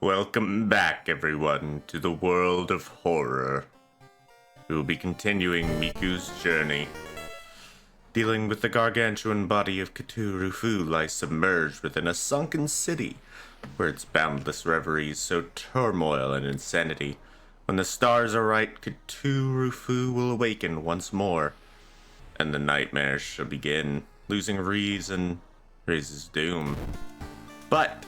Welcome back, everyone, to the world of horror. We will be continuing Miku's journey. Dealing with the gargantuan body of Cthulhu lies submerged within a sunken city, where its boundless reveries sow turmoil and insanity. When the stars are right, Cthulhu will awaken once more, and the nightmares shall begin. Losing reason raises doom. But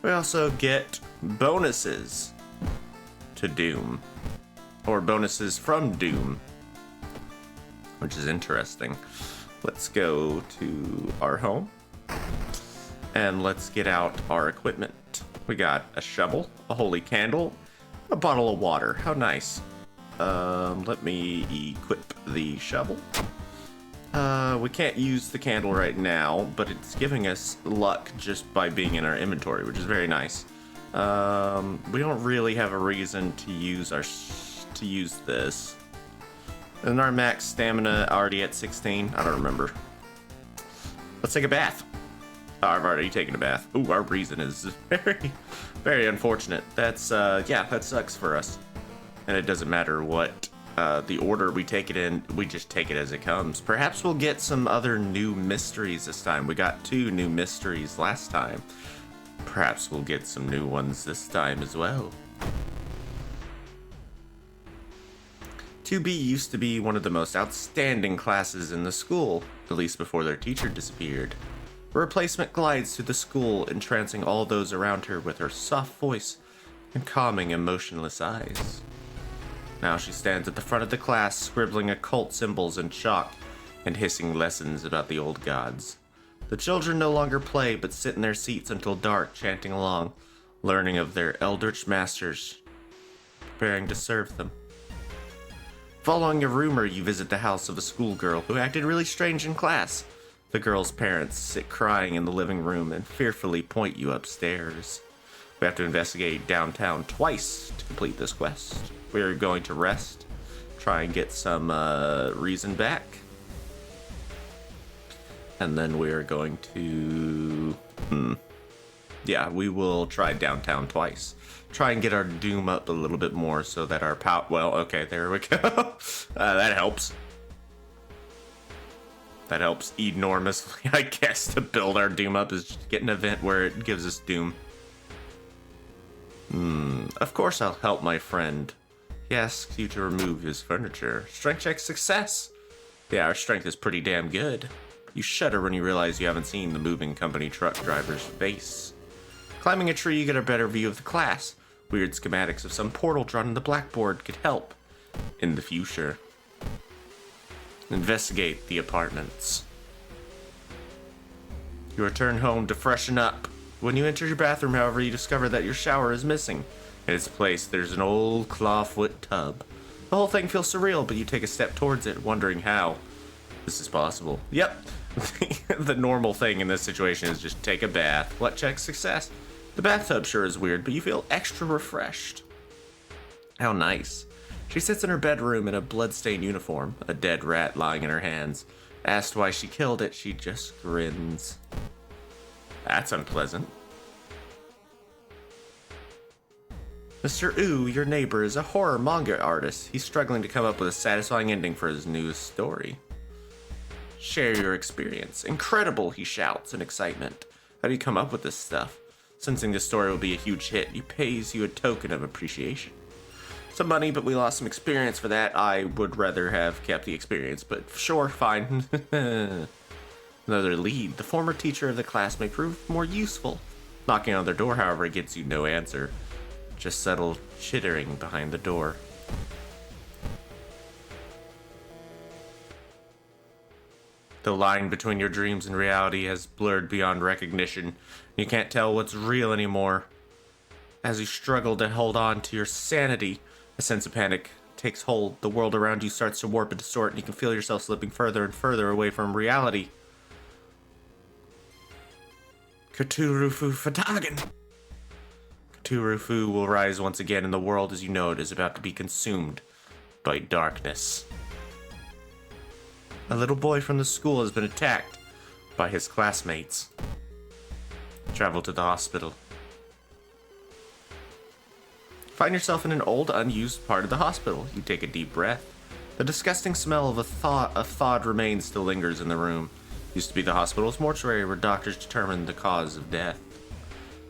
we also get bonuses to Doom, or bonuses from Doom, which is interesting. Let's go to our home, and let's get out our equipment. We got a shovel, a holy candle, a bottle of water. How nice. Let me equip the shovel. We can't use the candle right now, but it's giving us luck just by being in our inventory, which is very nice. We don't really have a reason to use this. Isn't our max stamina already at 16? I don't remember. Let's take a bath. Oh, I've already taken a bath. Ooh, our reason is very, very unfortunate. That's, yeah, that sucks for us. And it doesn't matter what the order we take it in, we just take it as it comes. Perhaps we'll get some other new mysteries this time. We got 2 new mysteries last time. Perhaps we'll get some new ones this time as well. 2B used to be one of the most outstanding classes in the school, at least before their teacher disappeared. A replacement glides through the school, entrancing all those around her with her soft voice and calming, emotionless eyes. Now she stands at the front of the class, scribbling occult symbols in chalk and hissing lessons about the old gods. The children no longer play, but sit in their seats until dark, chanting along, learning of their eldritch masters, preparing to serve them. Following a rumor, you visit the house of a schoolgirl who acted really strange in class. The girl's parents sit crying in the living room and fearfully point you upstairs. We have to investigate downtown twice to complete this quest. We are going to rest, try and get some reason back. And then we are going to... Yeah, we will try downtown twice. Try and get our doom up a little bit more so that our power... Well, okay, there we go. That helps. That helps enormously, I guess, to build our doom up is just get an event where it gives us doom. Of course I'll help my friend. He asks you to remove his furniture. Strength check success. Yeah, our strength is pretty damn good. You shudder when you realize you haven't seen the moving company truck driver's face. Climbing a tree, you get a better view of the class. Weird schematics of some portal drawn on the blackboard could help in the future. Investigate the apartments. You return home to freshen up. When you enter your bathroom, however, you discover that your shower is missing. In its place, there's an old clawfoot tub. The whole thing feels surreal, but you take a step towards it, wondering how this is possible. Yep. The normal thing in this situation is just take a bath. What checks success? The bathtub sure is weird, but you feel extra refreshed. How nice. She sits in her bedroom in a bloodstained uniform, a dead rat lying in her hands. Asked why she killed it, she just grins. That's unpleasant. Mr. Ooh, your neighbor, is a horror manga artist. He's struggling to come up with a satisfying ending for his newest story. Share your experience. Incredible, he shouts in excitement. How do you come up with this stuff? Sensing this story will be a huge hit, he pays you a token of appreciation. Some money, but we lost some experience for that. I would rather have kept the experience, but sure, fine. Another lead. The former teacher of the class may prove more useful. Knocking on their door, however, gets you no answer. Just subtle chittering behind the door. The line between your dreams and reality has blurred beyond recognition. You can't tell what's real anymore. As you struggle to hold on to your sanity, a sense of panic takes hold. The world around you starts to warp and distort, and you can feel yourself slipping further and further away from reality. Cthulhu Fatagan. Cthulhu will rise once again, and the world as you know it is about to be consumed by darkness. A little boy from the school has been attacked by his classmates. Travel to the hospital. Find yourself in an old, unused part of the hospital. You take a deep breath. The disgusting smell of thawed remains still lingers in the room. Used to be the hospital's mortuary where doctors determined the cause of death.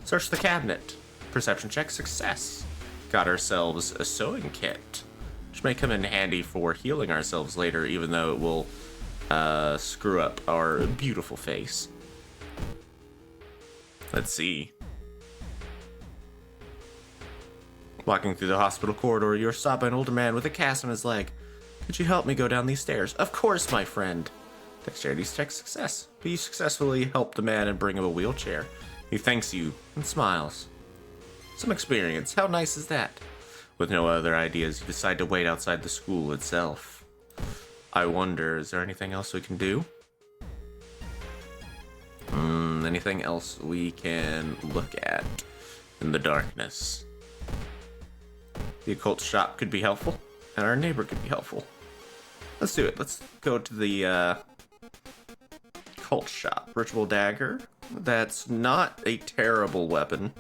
Search the cabinet. Perception check success. Got ourselves a sewing kit, which may come in handy for healing ourselves later, even though it will screw up our beautiful face. Let's see. Walking through the hospital corridor, you're stopped by an older man with a cast on his leg. Could you help me go down these stairs? Of course, my friend. Dexterity check success. But you successfully help the man and bring him a wheelchair. He thanks you and smiles. Some experience. How nice is that? With no other ideas, you decide to wait outside the school itself. I wonder, is there anything else we can do? Anything else we can look at in the darkness? The occult shop could be helpful, and our neighbor could be helpful. Let's do it. Let's go to the occult shop. Ritual dagger. That's not a terrible weapon.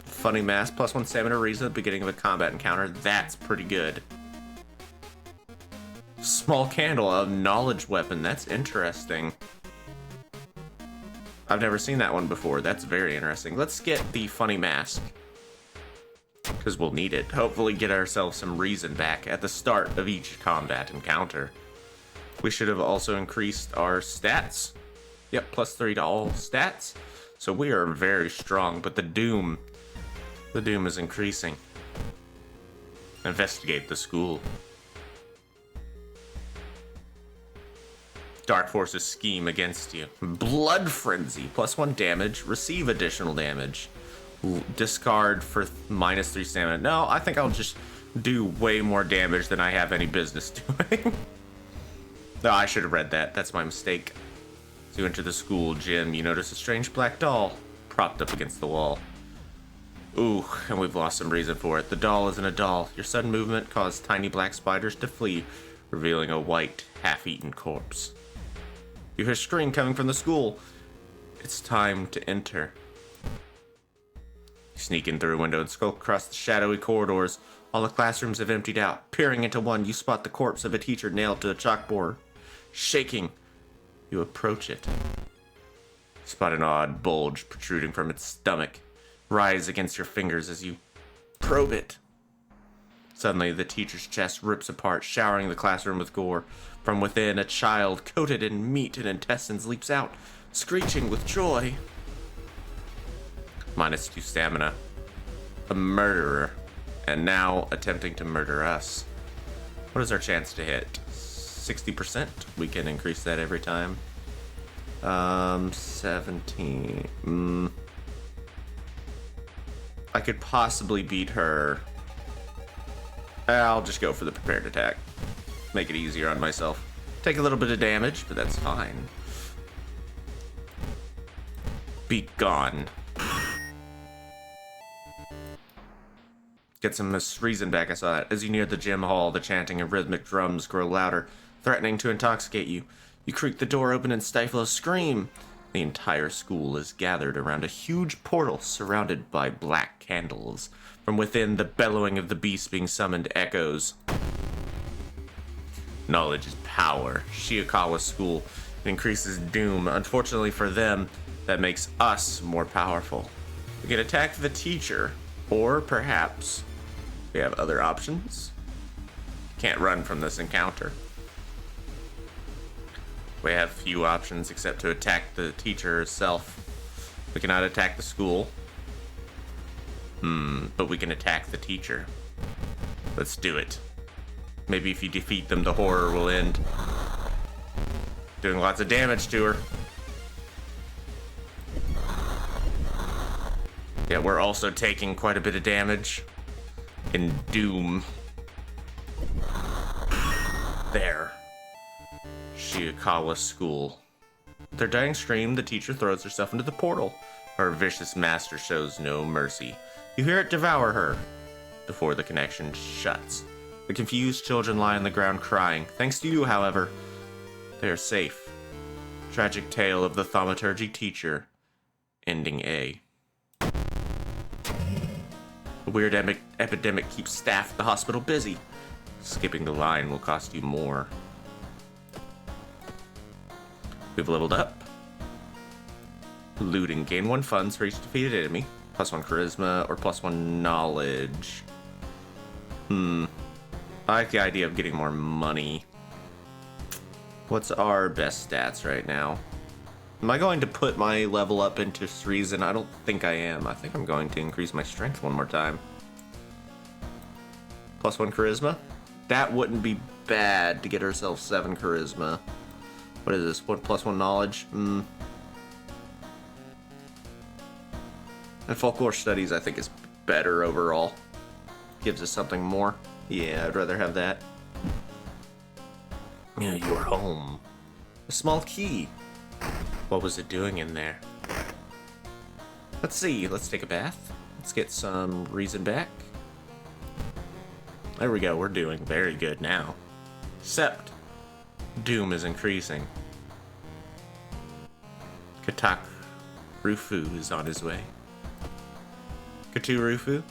Funny mask, +1 stamina reason at the beginning of a combat encounter. That's pretty good. Small candle, a knowledge weapon. That's interesting. I've never seen that one before. That's very interesting. Let's get the funny mask, because we'll need it. Hopefully get ourselves some reason back at the start of each combat encounter. We should have also increased our stats. Yep, +3 to all stats. So we are very strong, but the doom is increasing. Investigate the school. Dark forces scheme against you. Blood frenzy, +1 damage, receive additional damage. Discard for -3 stamina. No, I think I'll just do way more damage than I have any business doing. No, I should have read that. That's my mistake. As you enter the school gym, you notice a strange black doll propped up against the wall. Ooh, and we've lost some reason for it. The doll isn't a doll. Your sudden movement caused tiny black spiders to flee, revealing a white, half-eaten corpse. You hear a scream coming from the school. It's time to enter. You sneak in through a window and skulk across the shadowy corridors. All the classrooms have emptied out. Peering into one, you spot the corpse of a teacher nailed to a chalkboard. Shaking, you approach it. You spot an odd bulge protruding from its stomach. Rise against your fingers as you probe it. Suddenly, the teacher's chest rips apart, showering the classroom with gore. From within, a child coated in meat and intestines leaps out, screeching with joy. -2 stamina. A murderer. And now attempting to murder us. What is our chance to hit? 60%? We can increase that every time. 17. I could possibly beat her. I'll just go for the prepared attack. Make it easier on myself. Take a little bit of damage, but that's fine. Be gone. Get some reason back, I saw that. As you near the gym hall, the chanting and rhythmic drums grow louder, threatening to intoxicate you. You creak the door open and stifle a scream. The entire school is gathered around a huge portal surrounded by black candles. From within, the bellowing of the beast being summoned echoes. Knowledge is power. Shiikawa School. It increases doom. Unfortunately for them, that makes us more powerful. We can attack the teacher, or perhaps we have other options. Can't run from this encounter. We have few options except to attack the teacher herself. We cannot attack the school. But we can attack the teacher. Let's do it. Maybe if you defeat them, the horror will end. Doing lots of damage to her. Yeah, we're also taking quite a bit of damage. In doom. There. Shiikawa School. With her dying scream, the teacher throws herself into the portal. Her vicious master shows no mercy. You hear it devour her before the connection shuts. The confused children lie on the ground crying. Thanks to you, however, they are safe. Tragic tale of the thaumaturgy teacher. Ending A. weird epidemic keeps staff at the hospital busy. Skipping the line will cost you more. We've leveled up. Looting. Gain 1 funds for each defeated enemy. +1 charisma or +1 knowledge. I like the idea of getting more money. What's our best stats right now? Am I going to put my level up into reason? I don't think I am. I think I'm going to increase my strength one more time. +1 charisma? That wouldn't be bad to get ourselves 7 charisma. What is this? What +1 knowledge? And folklore studies, I think, is better overall. Gives us something more. Yeah, I'd rather have that. Yeah, you're home. A small key. What was it doing in there? Let's see. Let's take a bath. Let's get some reason back. There we go. We're doing very good now. Except, doom is increasing. Rufu is on his way. Rufu?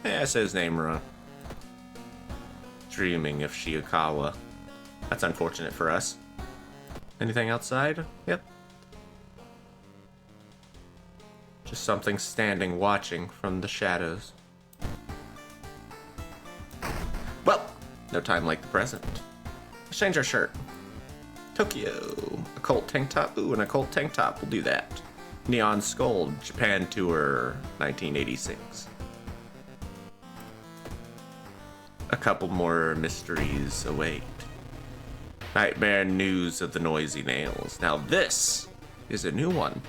Yeah, I said his name wrong. Dreaming of Shiokawa. That's unfortunate for us. Anything outside? Yep. Just something standing, watching from the shadows. Well, no time like the present. Let's change our shirt. Tokyo. Occult tank top. Ooh, an occult tank top. We'll do that. Neon Skull, Japan Tour, 1986. A couple more mysteries await. Nightmare news of the noisy nails. Now this is a new one.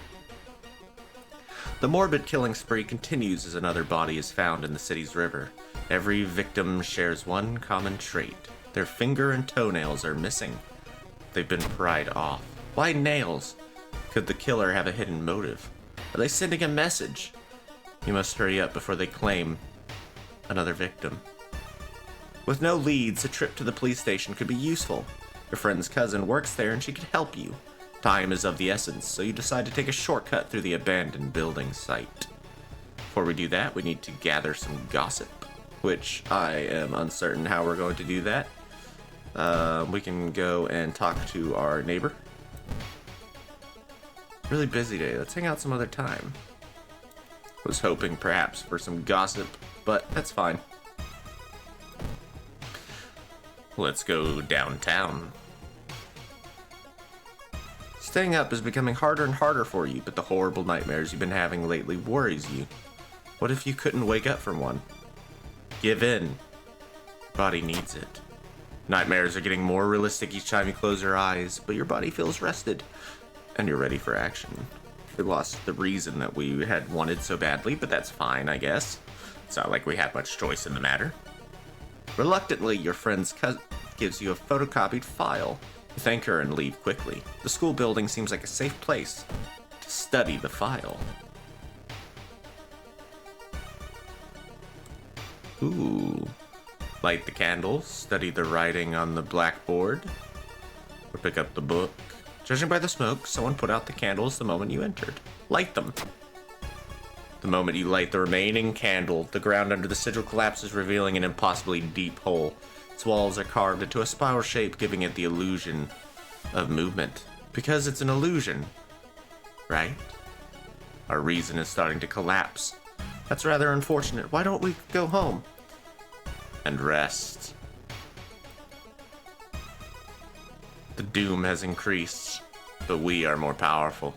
The morbid killing spree continues as another body is found in the city's river. Every victim shares one common trait. Their finger and toenails are missing. They've been pried off. Why nails? Could the killer have a hidden motive? Are they sending a message? You must hurry up before they claim another victim. With no leads, a trip to the police station could be useful. Your friend's cousin works there and she could help you. Time is of the essence, so you decide to take a shortcut through the abandoned building site. Before we do that, we need to gather some gossip, which I am uncertain how we're going to do that. We can go and talk to our neighbor. Really busy day. Let's hang out some other time. Was hoping perhaps for some gossip, but that's fine. Let's go downtown. Staying up is becoming harder and harder for you, but the horrible nightmares you've been having lately worries you. What if you couldn't wake up from one? Give in. Your body needs it. Nightmares are getting more realistic each time you close your eyes, but your body feels rested, and you're ready for action. We lost the reason that we had wanted so badly, but that's fine, I guess. It's not like we had much choice in the matter. Reluctantly, your friend's cousin gives you a photocopied file. You thank her and leave quickly. The school building seems like a safe place to study the file. Ooh. Light the candles, study the writing on the blackboard, or pick up the book. Judging by the smoke, someone put out the candles the moment you entered. Light them. The moment you light the remaining candle, the ground under the sigil collapses, revealing an impossibly deep hole. Its walls are carved into a spiral shape, giving it the illusion of movement. Because it's an illusion, right? Our reason is starting to collapse. That's rather unfortunate. Why don't we go home and rest? The doom has increased, but we are more powerful.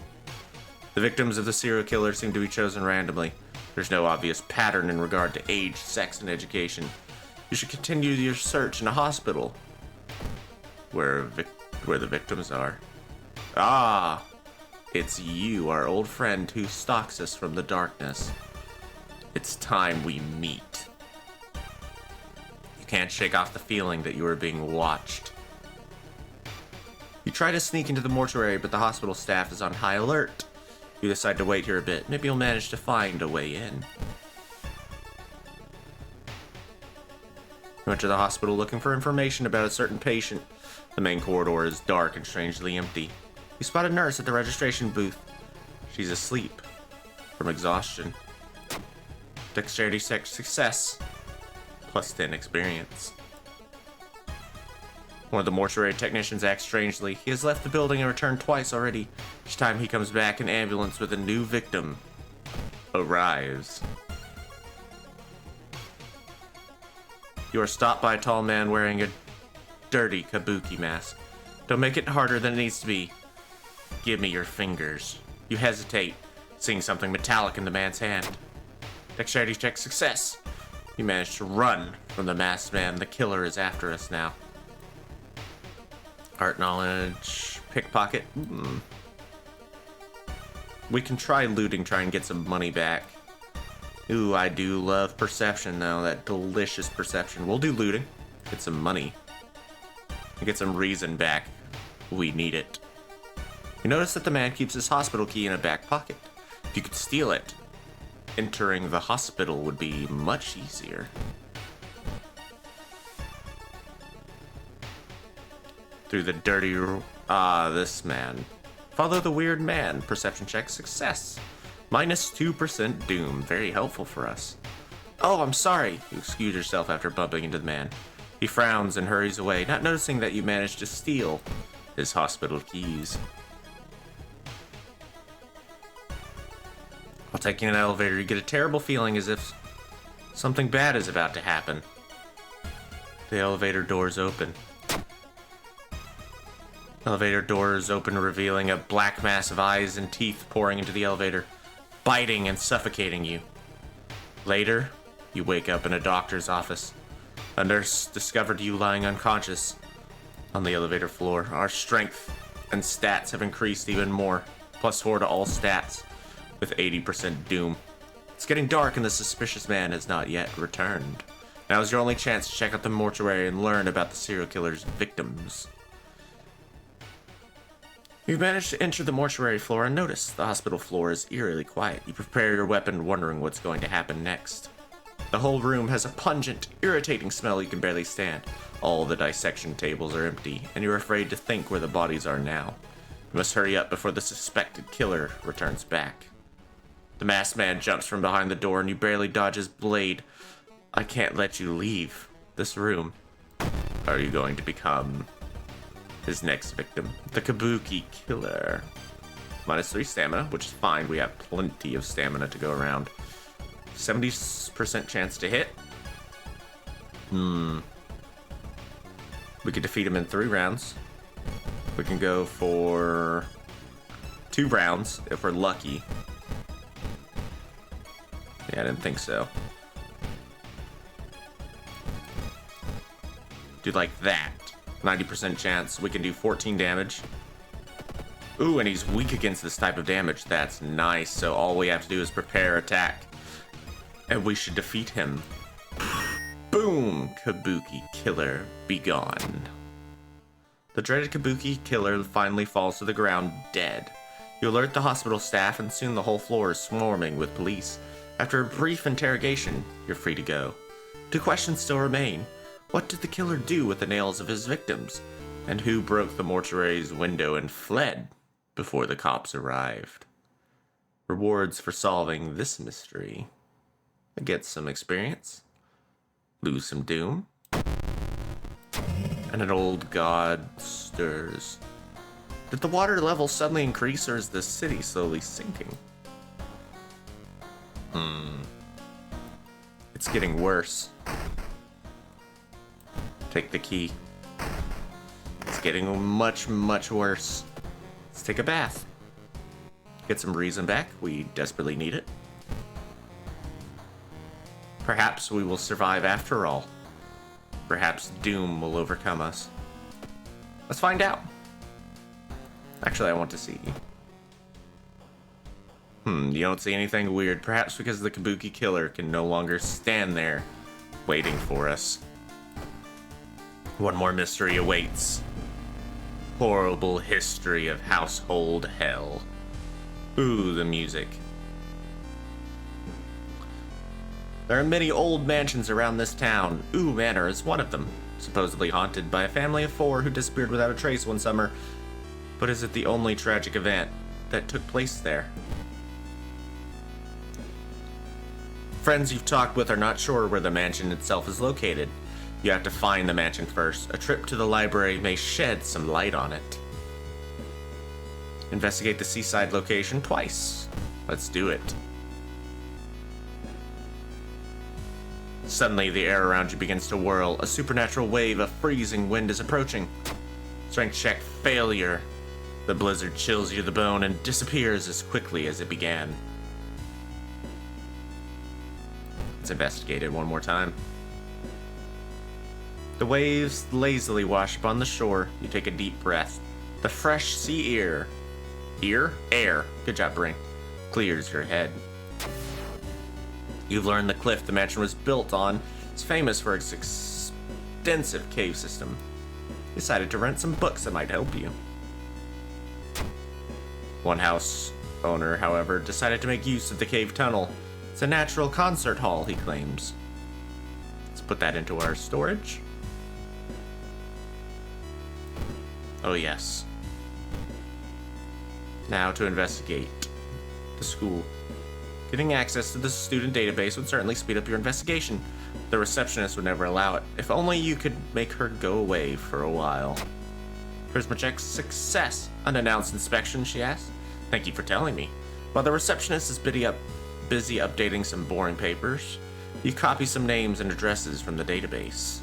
The victims of the serial killer seem to be chosen randomly. There's no obvious pattern in regard to age, sex, and education. You should continue your search in a hospital where the victims are. Ah, it's you, our old friend who stalks us from the darkness. It's time we meet. You can't shake off the feeling that you are being watched. You try to sneak into the mortuary, but the hospital staff is on high alert. You decide to wait here a bit. Maybe you'll manage to find a way in. You went to the hospital looking for information about a certain patient. The main corridor is dark and strangely empty. You spot a nurse at the registration booth. She's asleep from exhaustion. Dexterity check success. Plus 10 experience. One of the mortuary technicians acts strangely. He has left the building and returned twice already. Each time he comes back, an ambulance with a new victim arrives. You are stopped by a tall man wearing a dirty kabuki mask. Don't make it harder than it needs to be. Give me your fingers. You hesitate, seeing something metallic in the man's hand. Dexterity check success. You manage to run from the masked man. The killer is after us now. Art knowledge, pickpocket. We can try looting, try and get some money back. Ooh, I do love perception though, that delicious perception. We'll do looting, get some money, and get some reason back. We need it. You notice that the man keeps his hospital key in a back pocket. If you could steal it, entering the hospital would be much easier. Through the dirty... this man. Follow the weird man. Perception check success. Minus 2% doom. Very helpful for us. Oh, I'm sorry. You excuse yourself after bumping into the man. He frowns and hurries away, not noticing that you managed to steal his hospital keys. While taking an elevator, you get a terrible feeling as if something bad is about to happen. The elevator doors open. Elevator doors open, revealing a black mass of eyes and teeth pouring into the elevator, biting and suffocating you. Later, you wake up in a doctor's office. A nurse discovered you lying unconscious on the elevator floor. Our strength and stats have increased even more, +4 to all stats, with 80% doom. It's getting dark and the suspicious man has not yet returned. Now is your only chance to check out the mortuary and learn about the serial killer's victims. You've managed to enter the mortuary floor and notice the hospital floor is eerily quiet. You prepare your weapon, wondering what's going to happen next. The whole room has a pungent, irritating smell you can barely stand. All the dissection tables are empty, and you're afraid to think where the bodies are now. You must hurry up before the suspected killer returns back. The masked man jumps from behind the door, and you barely dodge his blade. I can't let you leave this room. Are you going to become his next victim? The Kabuki killer. -3 stamina, which is fine. We have plenty of stamina to go around. 70% chance to hit. We could defeat him in 3 rounds. We can go for 2 rounds if we're lucky. Yeah, I didn't think so. Do like that. 90% chance. We can do 14 damage. Ooh, and he's weak against this type of damage. That's nice. So all we have to do is prepare attack. And we should defeat him. Boom! Kabuki killer, be gone. The dreaded Kabuki killer finally falls to the ground, dead. You alert the hospital staff, and soon the whole floor is swarming with police. After a brief interrogation, you're free to go. 2 questions still remain. What did the killer do with the nails of his victims? And who broke the mortuary's window and fled before the cops arrived? Rewards for solving this mystery. Get some experience. Lose some doom. And an old god stirs. Did the water level suddenly increase, or is the city slowly sinking? It's getting worse. Take the key. It's getting much, much worse. Let's take a bath. Get some reason back. We desperately need it. Perhaps we will survive after all. Perhaps doom will overcome us. Let's find out. Actually, I want to see. You don't see anything weird. Perhaps because the Kabuki killer can no longer stand there waiting for us. One more mystery awaits. Horrible history of household hell. Ooh, the music. There are many old mansions around this town. Ooh Manor is one of them. Supposedly haunted by a family of 4 who disappeared without a trace one summer. But is it the only tragic event that took place there? Friends you've talked with are not sure where the mansion itself is located. You have to find the mansion first. A trip to the library may shed some light on it. Investigate the seaside location twice. Let's do it. Suddenly, the air around you begins to whirl. A supernatural wave of freezing wind is approaching. Strength check failure. The blizzard chills you to the bone and disappears as quickly as it began. Let's investigate it one more time. The waves lazily wash upon the shore. You take a deep breath. The fresh sea air. Air. Good job, brain. Clears your head. You've learned the cliff the mansion was built on is famous for its extensive cave system. You decided to rent some books that might help you. One house owner, however, decided to make use of the cave tunnel. It's a natural concert hall, he claims. Let's put that into our storage. Oh yes. Now to investigate the school. Getting access to the student database would certainly speed up your investigation. The receptionist would never allow it. If only you could make her go away for a while. Charisma check success. Unannounced inspection, she asked. Thank you for telling me. While the receptionist is busy updating some boring papers, you copy some names and addresses from the database.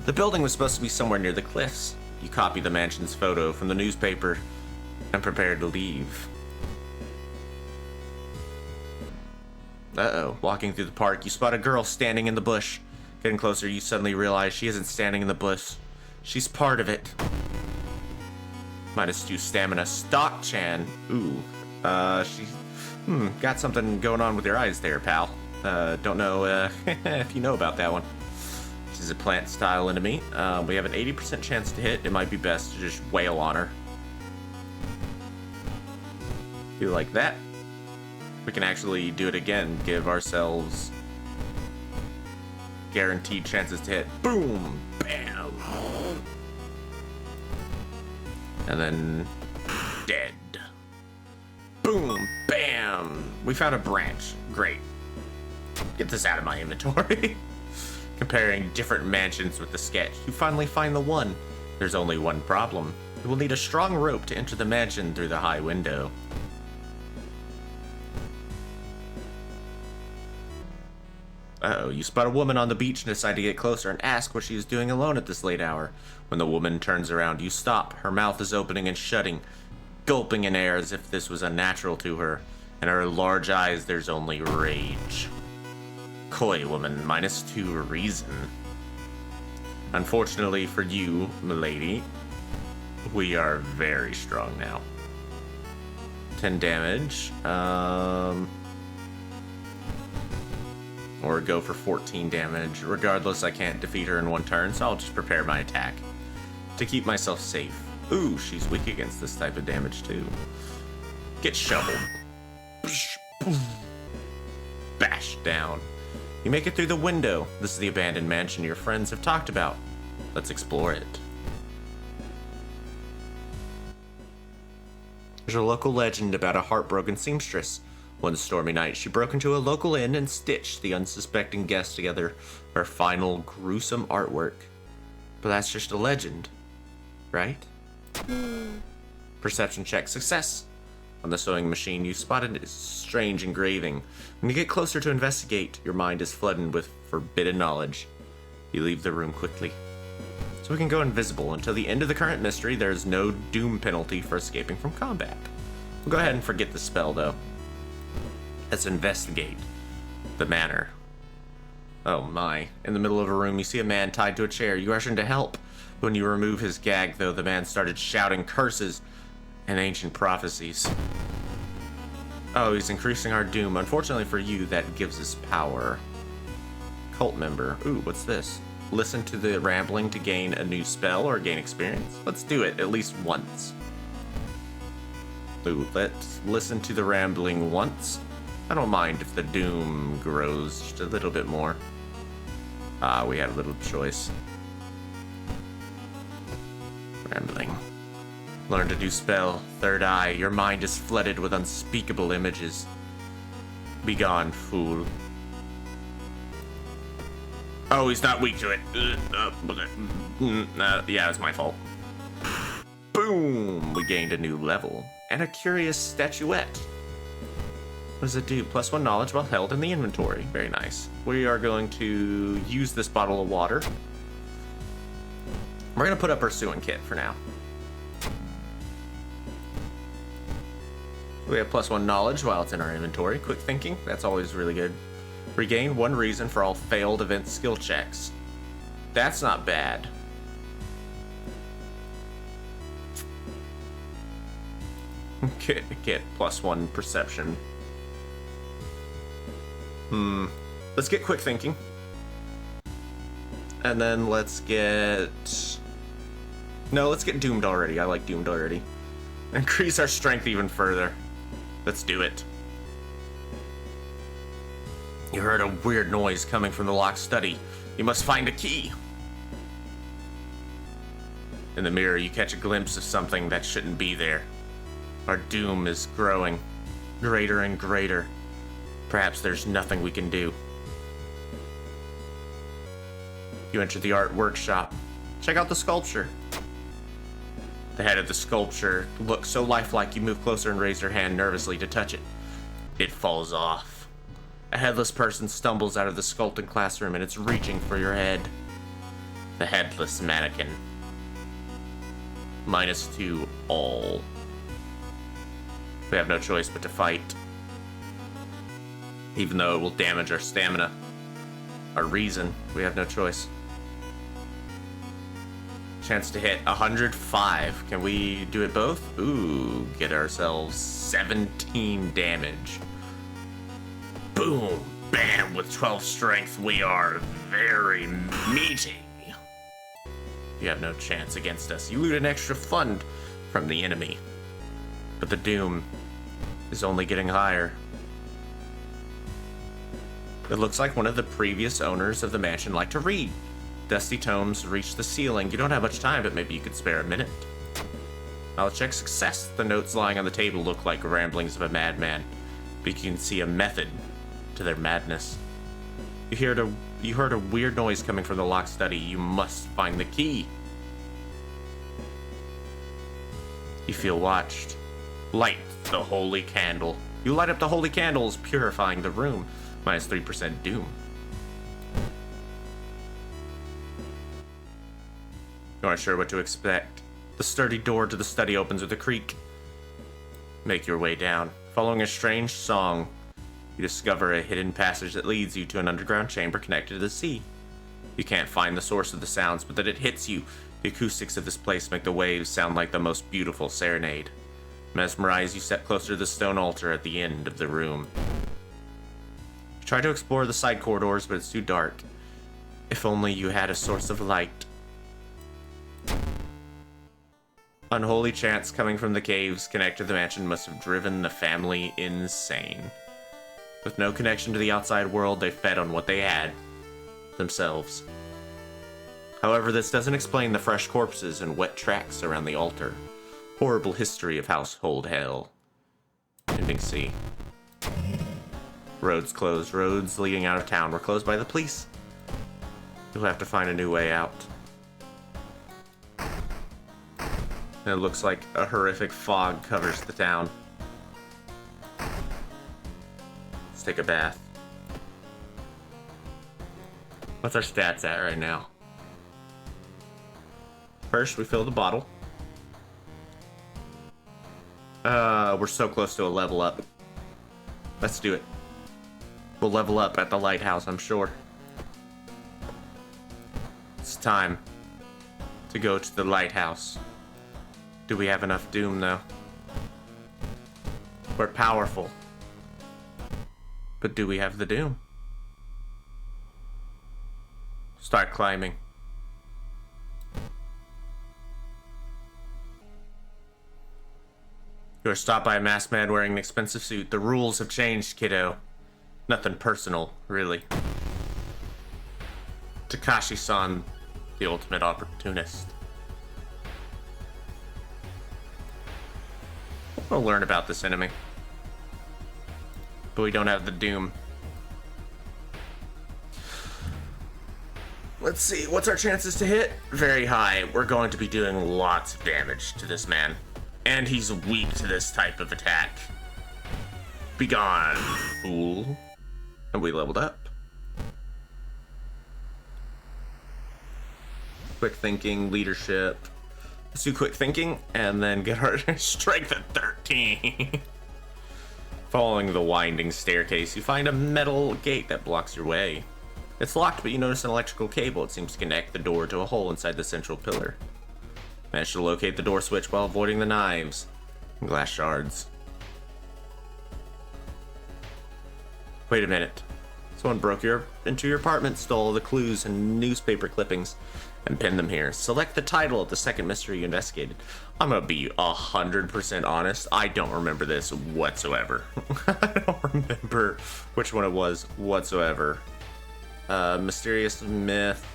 The building was supposed to be somewhere near the cliffs. You copy the mansion's photo from the newspaper and prepare to leave. Uh-oh. Walking through the park, you spot a girl standing in the bush. Getting closer, you suddenly realize she isn't standing in the bush. She's part of it. -2 stamina. Stock-chan. Ooh. She's... got something going on with your eyes there, pal. Don't know, if you know about that one. She's a plant-style enemy. We have an 80% chance to hit. It might be best to just wail on her. Do like that. We can actually do it again. Give ourselves guaranteed chances to hit. Boom! Bam! And then... dead. Boom! Bam! We found a branch. Great. Get this out of my inventory. Comparing different mansions with the sketch, you finally find the one. There's only one problem. You will need a strong rope to enter the mansion through the high window. Uh-oh, you spot a woman on the beach and decide to get closer and ask what she is doing alone at this late hour. When the woman turns around, you stop. Her mouth is opening and shutting, gulping in air as if this was unnatural to her. In her large eyes, there's only rage. Coy woman, -2 reason. Unfortunately for you, milady, we are very strong now. 10 damage. Or go for 14 damage. Regardless, I can't defeat her in one turn, so I'll just prepare my attack to keep myself safe. Ooh, she's weak against this type of damage too. Get shoveled. Bash down. You make it through the window. This is the abandoned mansion your friends have talked about. Let's explore it. There's a local legend about a heartbroken seamstress. One stormy night, she broke into a local inn and stitched the unsuspecting guests together her final gruesome artwork. But that's just a legend, right? Perception check success. On the sewing machine, you spotted a strange engraving. When you get closer to investigate, your mind is flooded with forbidden knowledge. You leave the room quickly. So we can go invisible. Until the end of the current mystery, there is no doom penalty for escaping from combat. We'll go ahead and forget the spell, though. Let's investigate the manor. Oh my. In the middle of a room, you see a man tied to a chair. You rush in to help. When you remove his gag, though, the man started shouting curses and ancient prophecies. Oh, he's increasing our doom. Unfortunately for you, that gives us power. Cult member. Ooh, what's this? Listen to the rambling to gain a new spell or gain experience? Let's do it at least once. Ooh, let's listen to the rambling once. I don't mind if the doom grows just a little bit more. We had a little choice. Rambling. Learn to do spell. Third eye. Your mind is flooded with unspeakable images. Be gone, fool. Oh, he's not weak to it. Yeah, it's my fault. Boom! We gained a new level. And a curious statuette. What does it do? +1 knowledge while held in the inventory. Very nice. We are going to use this bottle of water. We're going to put up our sewing kit for now. We have +1 knowledge while it's in our inventory. Quick thinking, that's always really good. Regain 1 reason for all failed event skill checks. That's not bad. Get +1 perception. Let's get quick thinking. And then let's get... No, let's get doomed already. I like doomed already. Increase our strength even further. Let's do it. You heard a weird noise coming from the locked study. You must find a key. In the mirror, you catch a glimpse of something that shouldn't be there. Our doom is growing, greater and greater. Perhaps there's nothing we can do. You enter the art workshop. Check out the sculpture. The head of the sculpture looks so lifelike you move closer and raise your hand nervously to touch it. It falls off. A headless person stumbles out of the sculpting classroom and it's reaching for your head. The headless mannequin. -2 all. We have no choice but to fight. Even though it will damage our stamina. Our reason, we have no choice. Chance to hit 105. Can we do it both? Ooh, get ourselves 17 damage. Boom, bam, with 12 strength, we are very meaty. You have no chance against us. You loot an extra fund from the enemy. But the doom is only getting higher. It looks like one of the previous owners of the mansion liked to read. Dusty tomes reach the ceiling. You don't have much time, but maybe you could spare a minute. Knowledge check success. The notes lying on the table look like ramblings of a madman, but you can see a method to their madness. You heard a weird noise coming from the locked study. You must find the key. You feel watched. Light the holy candle. You light up the holy candles, purifying the room. -3% doom. You aren't sure what to expect. The sturdy door to the study opens with a creak. Make your way down. Following a strange song, you discover a hidden passage that leads you to an underground chamber connected to the sea. You can't find the source of the sounds, but that it hits you. The acoustics of this place make the waves sound like the most beautiful serenade. Mesmerized, you step closer to the stone altar at the end of the room. You try to explore the side corridors, but it's too dark. If only you had a source of light. Unholy chants coming from the caves connected to the mansion must have driven the family insane. With no connection to the outside world, they fed on what they had. Themselves. However, this doesn't explain the fresh corpses and wet tracks around the altar. Horrible history of household hell. Ending C. Roads closed. Roads leading out of town were closed by the police. You'll have to find a new way out. And it looks like a horrific fog covers the town. Let's take a bath. What's our stats at right now? First, we fill the bottle. We're so close to a level up. Let's do it. We'll level up at the lighthouse, I'm sure. It's time to go to the lighthouse. Do we have enough doom, though? We're powerful. But do we have the doom? Start climbing. You are stopped by a masked man wearing an expensive suit. The rules have changed, kiddo. Nothing personal, really. Takashi-san, the ultimate opportunist. We'll learn about this enemy. but we don't have the Doom. Let's see, what's our chances to hit? Very high. We're going to be doing lots of damage to this man. And he's weak to this type of attack. Be gone, fool. And we leveled up. Quick thinking, leadership. Let's do quick thinking and then get our strength at 13. Following the winding staircase, you find a metal gate that blocks your way. It's locked, but you notice an electrical cable. It seems to connect the door to a hole inside the central pillar. Manage to locate the door switch while avoiding the knives and glass shards. Wait a minute. Someone broke into your apartment, stole the clues and newspaper clippings, and pinned them here. Select the title of the second mystery you investigated. I'm gonna be 100% honest. I don't remember this whatsoever. I don't remember which one it was whatsoever. Mysterious myth.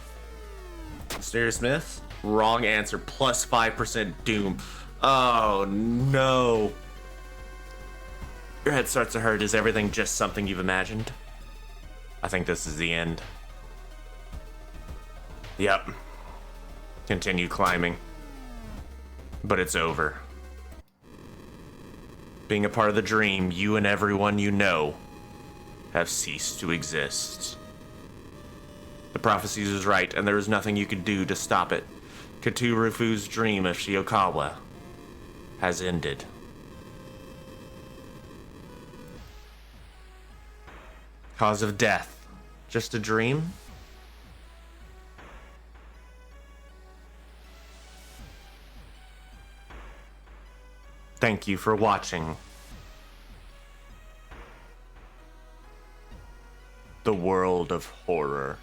Mysterious myth? Wrong answer. Plus 5% doom. Oh no. Your head starts to hurt. Is everything just something you've imagined? I think this is the end. Yep. Continue climbing. But it's over. Being a part of the dream, you and everyone you know have ceased to exist. The prophecy was right, and there is nothing you could do to stop it. Katurufu's dream of Shiokawa has ended. Cause of death. Just a dream? Thank you for watching The World of Horror.